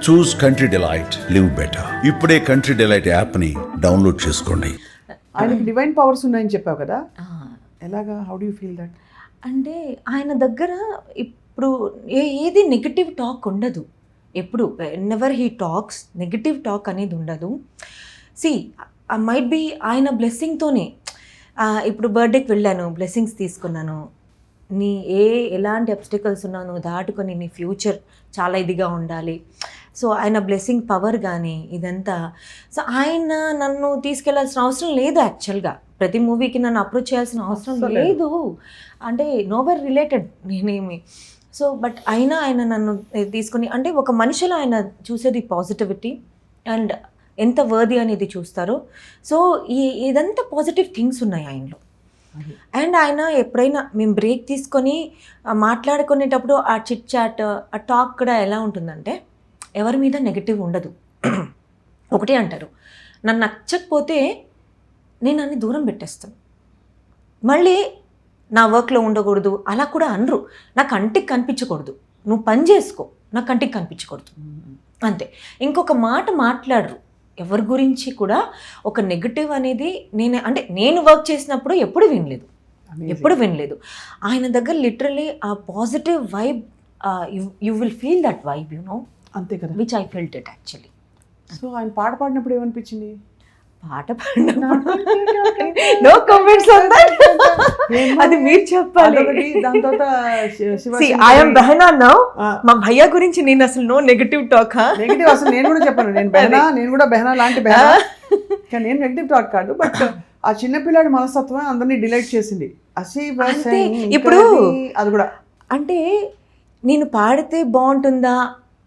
చూస్ country delight, live better. ఇప్పుడే country delight యాప్ని download చేసుకోండి. ఆయనకి డివైన్ పవర్స్ ఉన్నాయని చెప్పావు కదా, ఎలాగా? How do you feel that? అంటే ఆయన దగ్గర ఇప్పుడు ఏది నెగిటివ్ టాక్ ఉండదు. ఎప్పుడు ever he talks negative talk అనేది ఉండదు. సి మైట్ బి ఆయన బ్లెస్సింగ్తోనే ఇప్పుడు బర్త్డేకి వెళ్ళాను, బ్లెస్సింగ్స్ తీసుకున్నాను. నీ ఎలాంటి అబ్స్టికల్స్ ఉన్నాను దాటుకొని నీ ఫ్యూచర్ చాలా ఇదిగా ఉండాలి. సో ఆయన బ్లెస్సింగ్ పవర్ కానీ ఇదంతా. సో ఆయన నన్ను తీసుకెళ్లాల్సిన అవసరం లేదు. యాక్చువల్గా ప్రతి మూవీకి నన్ను అప్రోచ్ చేయాల్సిన అవసరం లేదు. అంటే నోవర్ రిలేటెడ్ నేనేమి. సో బట్ అయినా ఆయన నన్ను తీసుకుని, అంటే ఒక మనిషిలో ఆయన చూసేది పాజిటివిటీ అండ్ ఎంత వర్ది అనేది చూస్తారు. సో ఇదంతా పాజిటివ్ థింగ్స్ ఉన్నాయి ఆయనలో. అండ్ ఆయన ఎప్పుడైనా మేము బ్రేక్ తీసుకొని మాట్లాడుకునేటప్పుడు ఆ చిట్ చాట్, ఆ టాక్ కూడా ఎలా ఉంటుందంటే ఎవరి మీద నెగిటివ్ ఉండదు. ఒకటే అంటారు, నన్ను నచ్చకపోతే నేను అన్ని దూరం పెట్టేస్తాను, మళ్ళీ నా వర్క్లో ఉండకూడదు అలా కూడా అనరు. నా కంటికి కనిపించకూడదు, నువ్వు పని చేసుకో, నా కంటికి కనిపించకూడదు అంతే. ఇంకొక మాట మాట్లాడరు ఎవరి గురించి కూడా. ఒక నెగిటివ్ అనేది నేను వర్క్ చేసినప్పుడు ఎప్పుడు వినలేదు. ఆయన దగ్గర లిటరలీ ఆ positive vibe, you will feel that vibe, you know. అంతే కదా, which I felt it actually. So ఆయన పాట పాడినప్పుడు ఏమనిపించింది? పాట నో కామెంట్స్ ఆన్ దట్, అది మీరు చెప్పాలి. దాని తర్వాత ఐఎమ్ బెహనా నౌ. మా భయ్యా గురించి నేను అసలు నో నెగటివ్ టాక్. నెగటివ్ అసలు నేను కూడా చెప్పాను. నేను కూడా బెహనా లాంటి బెహనా, కానీ నేను నెగటివ్ టాక్ కాదు. బట్ ఆ చిన్నపిల్లాడి మనస్తత్వం అందరినీ డిలైట్ చేసింది. ఇప్పుడు అది కూడా అంటే నేను పాడితే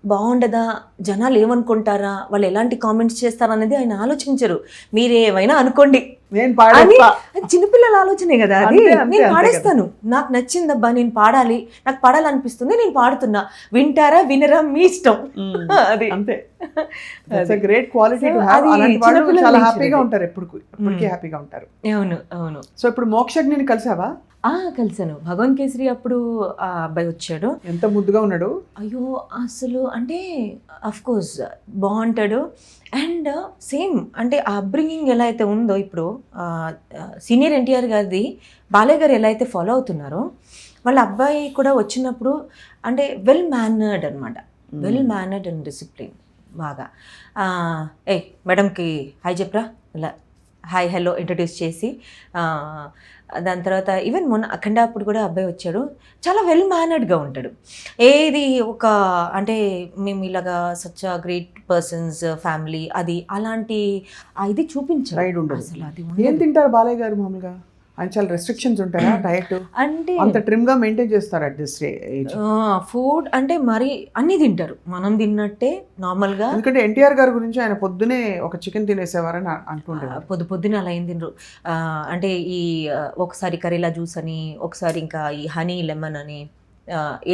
బాగుండదా, జనాలు ఏమనుకుంటారా, వాళ్ళు ఎలాంటి కామెంట్స్ చేస్తారా అనేది ఆయన ఆలోచించరు. మీరేమైనా అనుకోండి, నేను చిన్నపిల్లల ఆలోచనే కదా అది. నేను పాడేస్తాను, నాకు నచ్చిందబ్బా, నేను పాడాలి, నాకు పాడాలనిపిస్తుంది, నేను పాడుతున్నా. వింటారా వినరా మీ ఇష్టం. అది అంతే. Great quality to have. అలాంటి వాళ్ళు చాలా హ్యాపీగా ఉంటారు, ఎప్పటికీ హ్యాపీగా ఉంటారు. అవును. సో ఇప్పుడు మోక్షజ్ఞని కలిసావా? కలిసాను. భగవాన్ కేసరి అప్పుడు ఆ అబ్బాయి వచ్చాడు. ఎంత ముద్దుగా ఉన్నాడు. అయ్యో అసలు అంటే అఫ్ కోర్స్ బాగుంటాడు. అండ్ సేమ్ అంటే ఆ అప్బ్రింగింగ్ ఎలా అయితే ఉందో ఇప్పుడు సీనియర్ ఎన్టీఆర్ గారిది బాలయ్య గారు ఎలా అయితే ఫాలో అవుతున్నారో, వాళ్ళ అబ్బాయి కూడా వచ్చినప్పుడు అంటే వెల్ మేనర్డ్ అనమాట. వెల్ మేనర్డ్ అండ్ డిసిప్లిన్ బాగా. మేడంకి హాయ్ చెప్పరా, ఇలా హాయ్ హలో ఇంట్రడ్యూస్ చేసి, దాని తర్వాత ఈవెన్ మొన్న అఖండ అప్పుడు కూడా అబ్బాయి వచ్చాడు. చాలా వెల్ మేనర్డ్గా ఉంటాడు. ఏది ఒక అంటే మేము ఇలాగా సచ్ గ్రేట్ పర్సన్స్ ఫ్యామిలీ అది అలాంటి ఇది చూపించారు. అసలు అది ఏం తింటారు బాలయ్య గారు మామూలుగా? ఆయన చాలా రెస్ట్రిక్షన్స్ ఉంటాయా డయట్? అంటే అంత ట్రిమ్గా మెయింటైన్ చేస్తారు అట్ దిస్ ఏజ్? ఫుడ్ అంటే మరి అన్నీ తింటారు, మనం తిన్నట్టే నార్మల్గా. ఎందుకంటే ఎన్టీఆర్ గారి గురించి ఆయన పొద్దునే ఒక చికెన్ తినేసేవారని అంటుంటారు. పొద్దునే అలా ఏం తినరు. అంటే ఈ ఒకసారి కరేలా జ్యూస్ అని, ఒకసారి ఇంకా ఈ హనీ లెమన్ అని,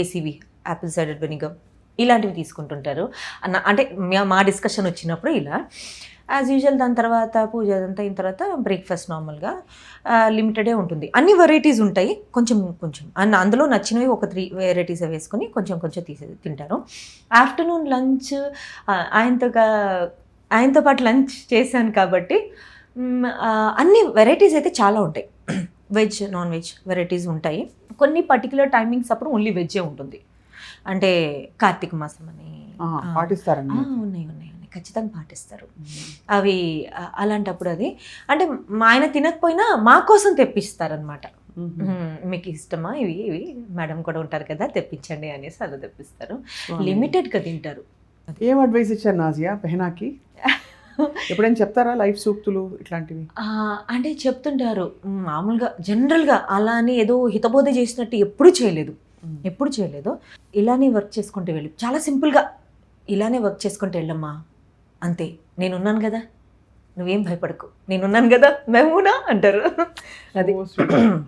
ఏసీవి యాపిల్ సైడర్ వెనిగర్ ఇలాంటివి తీసుకుంటుంటారు అంటే మా డిస్కషన్ వచ్చినప్పుడు ఇలా యాజ్ యూజువల్. దాని తర్వాత పూజ అదంతా అయిన తర్వాత బ్రేక్ఫాస్ట్ నార్మల్గా లిమిటెడే ఉంటుంది. అన్ని వెరైటీస్ ఉంటాయి, కొంచెం అందులో నచ్చినవి ఒక 3 వెరైటీస్ వేసుకొని కొంచెం తింటారు. ఆఫ్టర్నూన్ లంచ్ ఆయనతో పాటు లంచ్ చేశాను కాబట్టి అన్ని వెరైటీస్ అయితే చాలా ఉంటాయి. వెజ్ నాన్ వెజ్ వెరైటీస్ ఉంటాయి. కొన్ని పర్టికులర్ టైమింగ్స్ అప్పుడు ఓన్లీ వెజ్జే ఉంటుంది. అంటే కార్తీక మాసం అని పాటిస్తారండి. ఉన్నాయి ఖచ్చితంగా పాటిస్తారు అవి. అలాంటప్పుడు అది అంటే ఆయన తినకపోయినా మా కోసం తెప్పిస్తారనమాట. మీకు ఇష్టమా ఇవి మేడం కూడా ఉంటారు కదా తెప్పించండి అనేసి అలా తెప్పిస్తారు. లిమిటెడ్గా తింటారు. ఏం అడ్వైస్ ఇచ్చారు నాజియా బెహనాకి? ఎప్పుడైనా చెప్తారా లైఫ్ సూక్తులు ఇట్లాంటివి? అంటే చెప్తుంటారు మామూలుగా జనరల్గా. అలా అని ఏదో హితబోధ చేసినట్టు ఎప్పుడు చేయలేదు. ఇలానే వర్క్ చేసుకుంటూ వెళ్ళి చాలా సింపుల్గా ఇలానే వర్క్ చేసుకుంటూ వెళ్ళమ్మా అంతే, నేనున్నాను కదా, నువ్వేం భయపడకు, నేనున్నాను కదా మెహూనా అంటారు. అది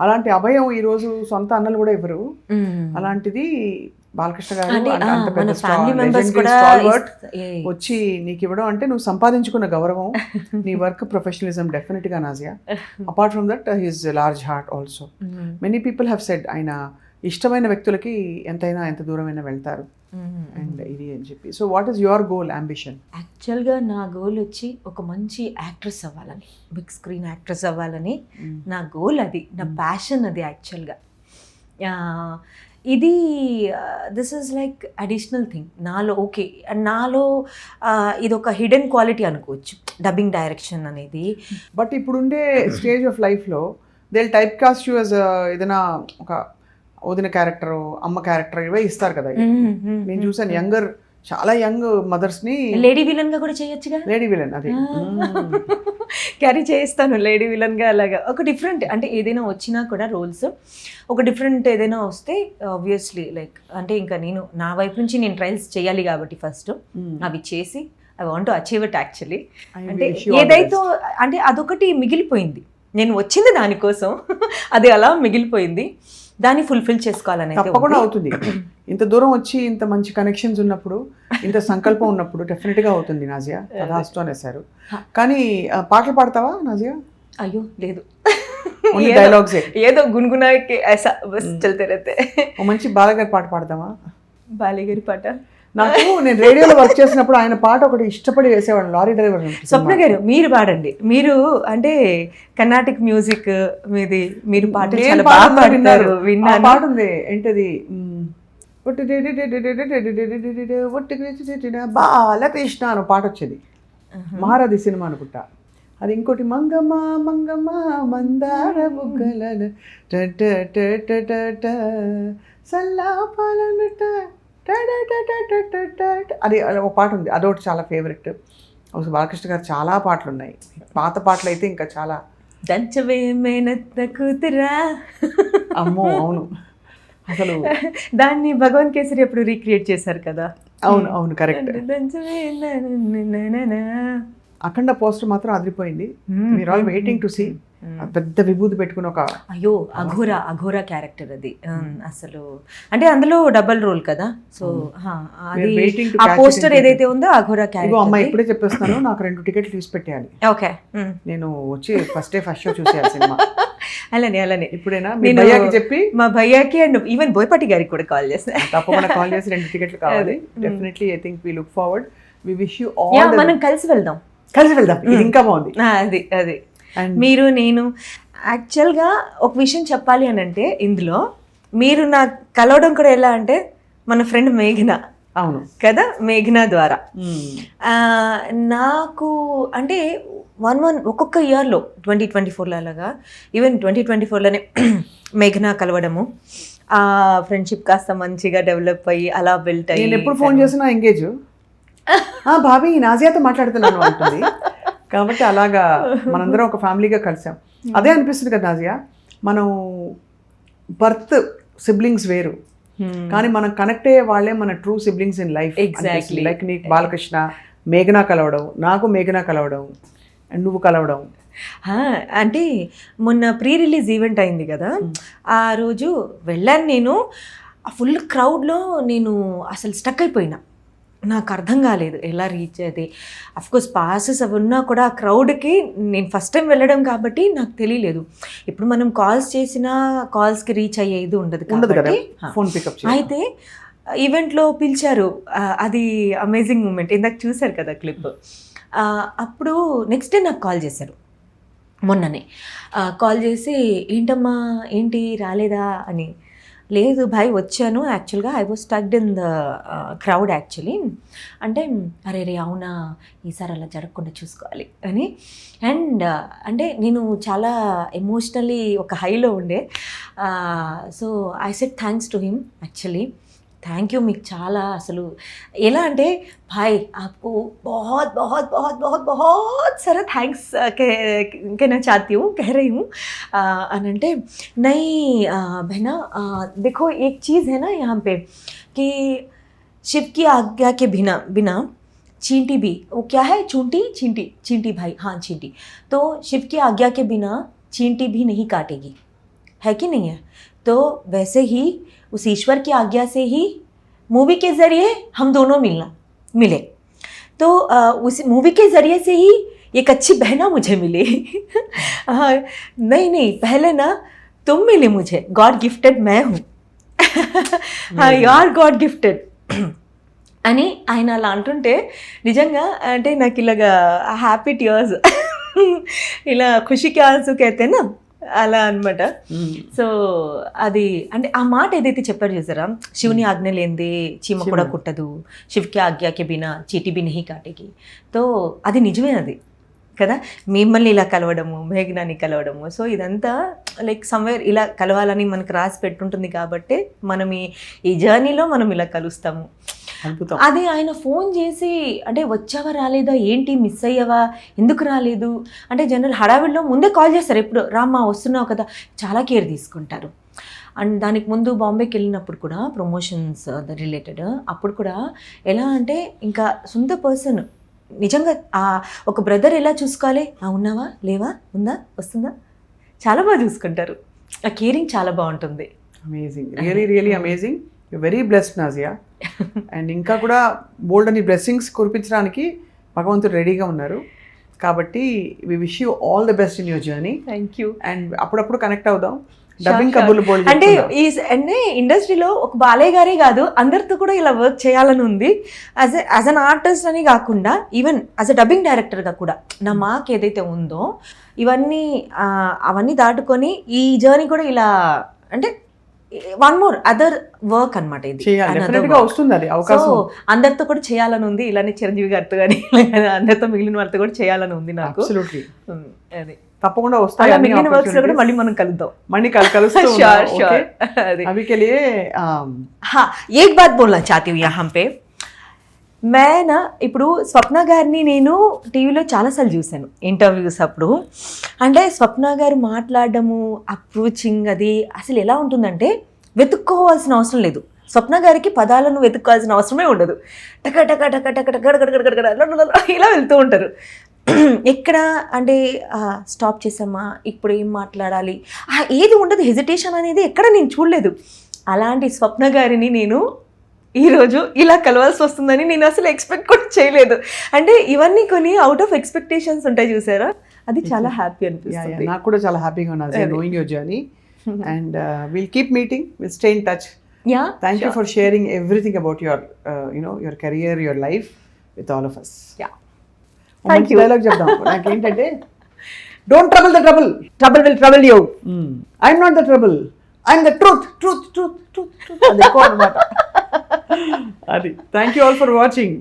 అలాంటి అభయం ఈరోజు సొంత అన్నలు కూడా ఇవ్వరు. అలాంటిది బాలకృష్ణ గారు వచ్చి నీకు ఇవ్వడం అంటే నువ్వు సంపాదించుకున్న గౌరవం, నీ వర్క్ ప్రొఫెషనలిజం డెఫినెట్ గా Nazia. Apart from that his large heart also. Many people have said ఆయన ఇష్టమైన వ్యక్తులకి ఎంతైనా ఎంత దూరమైనా వెళ్తారు అండ్ ఇది అని చెప్పి. So what is your goal, ambition? యాక్చువల్గా నా గోల్ వచ్చి ఒక మంచి యాక్ట్రెస్ అవ్వాలని, బిగ్ స్క్రీన్ యాక్ట్రెస్ అవ్వాలని నా గోల్, అది నా ప్యాషన్ అది యాక్చువల్గా. ఇది this is like additional thing నాలో. ఓకే, నాలో ఇది ఒక హిడెన్ క్వాలిటీ అనుకోవచ్చు, డబ్బింగ్ డైరెక్షన్ అనేది. బట్ ఇప్పుడుండే స్టేజ్ ఆఫ్ లైఫ్లో they type cast you as ఏదైనా ఒక వదిన క్యారెక్టర్, అమ్మ క్యారెక్టర్ ఇవే ఇస్తారు కదా. నేను చూసాను యంగర్, చాలా యంగ్ మదర్స్ని లేడీ విలన్గా కూడా చేయొచ్చుగా. లేడీ విలన్ అది క్యారీ చేస్తాను లేడీ విలన్గా. అలాగా ఒక డిఫరెంట్, అంటే ఏదైనా వచ్చినా కూడా రోల్స్ ఒక డిఫరెంట్ ఏదైనా వస్తే ఆబ్వియస్లీ లైక్, అంటే ఇంకా నేను నా వైపు నుంచి నేను ట్రయల్స్ చేయాలి కాబట్టి ఫస్ట్ అవి చేసి I want to achieve it actually. అంటే ఏదైతే అంటే అదొకటి మిగిలిపోయింది, నేను వచ్చింది దానికోసం, అది అలా మిగిలిపోయింది, దాన్ని ఫుల్ఫిల్ చేసుకోవాలనేది తప్పకుండా అవుతుంది. ఇంత దూరం వచ్చి ఇంత మంచి కనెక్షన్స్ ఉన్నప్పుడు, ఇంత సంకల్పం ఉన్నప్పుడు డెఫినెట్గా అవుతుంది. నాజియా కథాస్తో అనేసారు, కానీ పాటలు పాడతావా నాజియా? అయ్యో లేదు, డైలాగ్స్ ఏదో గున్గునాకి ఐసా బస్ చల్తే రహతే. ఓ మంచి బాలగారి పాట పాడతావా? బాలేగారి పాట నాకు, నేను రేడియోలో వర్క్ చేసినప్పుడు ఆయన పాట ఒకటి ఇష్టపడి వేసేవాడు, లారీ డ్రైవర్. స్వప్న గారు మీరు పాడండి, మీరు అంటే కర్ణాటిక్ మ్యూజిక్ మీది, మీరు పాటలు చాలా బాగా పాడుతారు. విన్నాను. పాట ఉంది ఏంటది, బాలకృష్ణ అని పాట వచ్చేది, మహారథి సినిమా అనుకుంటా. అది ఇంకోటి, మంగమ్మ మంగమ్మ మందార బుగ్గల సల్లాపాలనట, అది ఒక పాట ఉంది, అదొకటి చాలా ఫేవరెట్. బాలకృష్ణ గారు చాలా పాటలు ఉన్నాయి, పాత పాటలు అయితే ఇంకా చాలా. దంచవే మేనత్త కూతురా, అమ్మో అవును, అసలు దాన్ని భగవంత్ కేసరి ఎప్పుడు రీక్రియేట్ చేశారు కదా. అవును అవును కరెక్ట్. దంచవే అఖండ పోస్టర్ మాత్రం అదిరిపోయింది. మీరు ఆల్ వెయిటింగ్ టు సీ. పెద్ద విభూతి పెట్టుకుని ఒక, అయ్యో అఘోరా క్యారెక్టర్ అది అసలు, అంటే అందులో డబల్ రోల్ కదా. సో అది ఆ పోస్టర్ ఏదైతే ఉందో అఘోరా క్యారెక్టర్. అమ్మాయి ఇప్పుడే చెప్పేస్తాను, నాకు 2 టికెట్లు తీసి పెట్టేయాలి. ఓకే, నేను వచ్చి ఫస్ట్ షో చూసేయాలి సినిమా. అలానే ఇప్పుడైనా మీ భయ్యాకి చెప్పి, మా భయ్యాకి అండ్ ఈవెన్ బోయపాటి గారికి కూడా కాల్ చేస్తాను. తప్పకుండా కాల్ చేసి 2 టికెట్లు కావాలి. Definitely I think we look forward. We wish you all. మనం కలిసి వెళ్దాం. ఇది ఇంకా బాగుంది. అది మీరు నేను యాక్చువల్గా ఒక విషయం చెప్పాలి అని అంటే, ఇందులో మీరు నాకు కలవడం కూడా ఎలా అంటే మన ఫ్రెండ్ మేఘన, అవును కదా, మేఘన ద్వారా నాకు అంటే ఒక్కొక్క ఇయర్లో 2024లో అలాగా, ఈవెన్ 2024లోనే మేఘన కలవడము, ఆ ఫ్రెండ్షిప్ కాస్త మంచిగా డెవలప్ అయ్యి అలా బిల్ట్ అయ్యి. నేను ఎప్పుడు ఫోన్ చేసినా ఎంగేజ్, బాబీ నాజియాతో మాట్లాడుతున్నాను అంటుంది. కాబట్టి అలాగా మనందరం ఒక ఫ్యామిలీగా కలిసాం. అదే అనిపిస్తుంది కదా నాజియా, మనం బర్త్ సిబ్లింగ్స్ వేరు, కానీ మనం కనెక్ట్ అయ్యే వాళ్ళే మన true siblings in life. Exactly. Like నీకు బాలకృష్ణ, మేఘనా కలవడం, నాకు మేఘనా కలవడం, అండ్ నువ్వు కలవడం. అంటే మొన్న ప్రీ రిలీజ్ ఈవెంట్ అయింది కదా, ఆ రోజు వెళ్ళాను నేను. ఆ ఫుల్ క్రౌడ్లో నేను అసలు స్టక్ అయిపోయినా, నాకు అర్థం కాలేదు ఎలా రీచ్ అది. అఫ్కోర్స్ పాసెస్ అవి ఉన్నా కూడా ఆ క్రౌడ్కి నేను ఫస్ట్ టైం వెళ్ళడం కాబట్టి నాకు తెలియలేదు. ఇప్పుడు మనం కాల్స్ చేసినా కాల్స్కి రీచ్ అయ్యేది ఉండదు కాబట్టి ఫోన్ పికప్. అయితే ఈవెంట్లో పిలిచారు, అది అమేజింగ్ మూమెంట్. ఇందాక చూశారు కదా క్లిప్. అప్పుడు నెక్స్ట్ డే నాకు కాల్ చేశారు, మొన్ననే కాల్ చేసి, ఏంటమ్మా ఏంటి రాలేదా అని. లేదు భాయ్ వచ్చాను, యాక్చువల్గా I was stucked in the crowd actually అంటే. అరే అవునా, ఈసారి అలా జరగకుండా చూసుకోవాలి అని. అండ్ అంటే నేను చాలా ఎమోషనల్లీ ఒక హైలో ఉండే. So I said thanks to him actually. Thank you మీకు చాలా, అసలు ఎలా అంటే भाई आपको बहुत बहुत बहुत बहुत बहुत सारा थैंक्स कहना चाहती हूँ, कह रही हूँ. अनंटे नहीं बहना, देखो एक चीज़ है ना यहाँ पे कि शिव की आज्ञा के बिना चींटी भी, वो क्या है, चींटी भाई, हाँ चींटी. तो शिव की आज्ञा के बिना चींटी भी नहीं काटेगी, है कि नहीं है. तो वैसे ही उस ईश्वर की आज्ञा से ही मूवी के ज़रिए हम दोनों मिले. तो उस मूवी के ज़रिए से ही एक अच्छी बहना मुझे मिली. नहीं पहले ना तुम मिले मुझे, गॉड गिफ्टेड मैं हूँ. యు ఆర్ గాడ్ గిఫ్టెడ్ అని ఆయన అలా అంటుంటే నిజంగా అంటే నాకు ఇలాగా హ్యాపీ టియర్స్ ఇలా ఖుషికి ఆన్సు కేతేనా అలా అనమాట. సో అది అంటే ఆ మాట ఏదైతే చెప్పారు చూసారా, శివుని ఆజ్ఞ లేనిదే చీమ కూడా కుట్టదు, శివ్కి ఆజ్ఞాకి బినా చీటి బి నహి కాటేకి. తో అది నిజమే అది కదా, మిమ్మల్ని ఇలా కలవడము, మేఘనాన్ని కలవడము, సో ఇదంతా లైక్ సమ్వేర్ ఇలా కలవాలని మనకు రాసి పెట్టుంటుంది కాబట్టి మనం ఈ జర్నీలో మనం ఇలా కలుస్తాము. అది ఆయన ఫోన్ చేసి అంటే వచ్చావా రాలేదా, ఏంటి మిస్ అయ్యావా, ఎందుకు రాలేదు అంటే జనరల్ హడావిడిలో ముందే కాల్ చేస్తారు, ఎప్పుడు రామ్మా వస్తున్నావు కదా, చాలా కేర్ తీసుకుంటారు. అండ్ దానికి ముందు బాంబేకి వెళ్ళినప్పుడు కూడా ప్రమోషన్స్ రిలేటెడ్ అప్పుడు కూడా ఎలా అంటే ఇంకా సొంత పర్సన్ నిజంగా ఒక బ్రదర్ ఎలా చూసుకోవాలి, ఉన్నావా లేవా ఉందా వస్తుందా చాలా బాగా చూసుకుంటారు. ఆ కేరింగ్ చాలా బాగుంటుంది. Amazing, really amazing. You very blessed Nazia. And ఇంకా కూడా బోల్డ్ అని బ్లెస్సింగ్స్ కురిపించడానికి భగవంతుడు రెడీగా ఉన్నారు. కాబట్టి we wish you all the best in your journey. Thank you. And అప్పుడప్పుడు కనెక్ట్ అవుదాం, డబ్బింగ్ కబుర్లు బోల్డ్ అంటే ఈ ఇండస్ట్రీలో ఒక బాలయ్య గారే కాదు అందరితో కూడా ఇలా వర్క్ చేయాలని ఉంది. యాజ్ అన్ ఆర్టిస్ట్ అని కాకుండా ఈవెన్ యాజ్ అ డబ్బింగ్ డైరెక్టర్గా కూడా నా మాకు ఏదైతే ఉందో అవన్నీ దాటుకొని ఈ జర్నీ కూడా ఇలా అంటే వన్ మోర్ అదర్ వర్క్ అనమాట ఇది. వస్తుంది అది అవకాశం. అందరితో కూడా చేయాలని ఉంది, ఇలానే చిరంజీవి గారితో కానీ అందరితో మిగిలిన వారితో కూడా చేయాలని ఉంది నాకు. అది తప్పకుండా వస్తాయి. మిగిలిన వర్క్స్ లో కూడా మళ్ళీ మనం కలుద్దాం, మళ్ళీ కలుస్తాం. अभी के लिए हाँ एक बात बोलना चाहती हूँ यहाँ पे. ఇప్పుడు స్వప్న గారిని నేను టీవీలో చాలాసార్లు చూశాను ఇంటర్వ్యూస్ అప్పుడు. అంటే స్వప్న గారు మాట్లాడడము, అప్రోచింగ్ అది అసలు ఎలా ఉంటుందంటే వెతుక్కోవాల్సిన అవసరం లేదు. స్వప్న గారికి పదాలను వెతుక్కోవాల్సిన అవసరమే ఉండదు. టక టక టక టక టక ఇలా వెళ్తూ ఉంటారు. ఎక్కడ అంటే స్టాప్ చేసామా, ఇప్పుడు ఏం మాట్లాడాలి, ఏది ఉండదు, హెజిటేషన్ అనేది ఎక్కడ నేను చూడలేదు. అలాంటి స్వప్న గారిని నేను ఈరోజు ఇలా కలవాల్సి వస్తుందని నేను అసలు ఎక్స్పెక్ట్ కూడా చేయలేదు. అంటే ఇవన్నీ కొన్ని అవుట్ ఆఫ్ ఎక్స్పెక్టేషన్స్ ఉంటాయి చూసారా, అది చాలా హ్యాపీ అనిపిస్తుంది. నాకు కూడా చాలా హ్యాపీగా ఉన్నది knowing your journey and we'll keep meeting, we'll stay in touch. Yeah, thank you for sharing everything about your your career, your life with all of us. Yeah, thank you. Dialogue చెప్దాం నాకేంటంటే don't trouble the trouble, trouble will trouble you. I'm not the trouble, I'm the truth. అది thank you all for watching.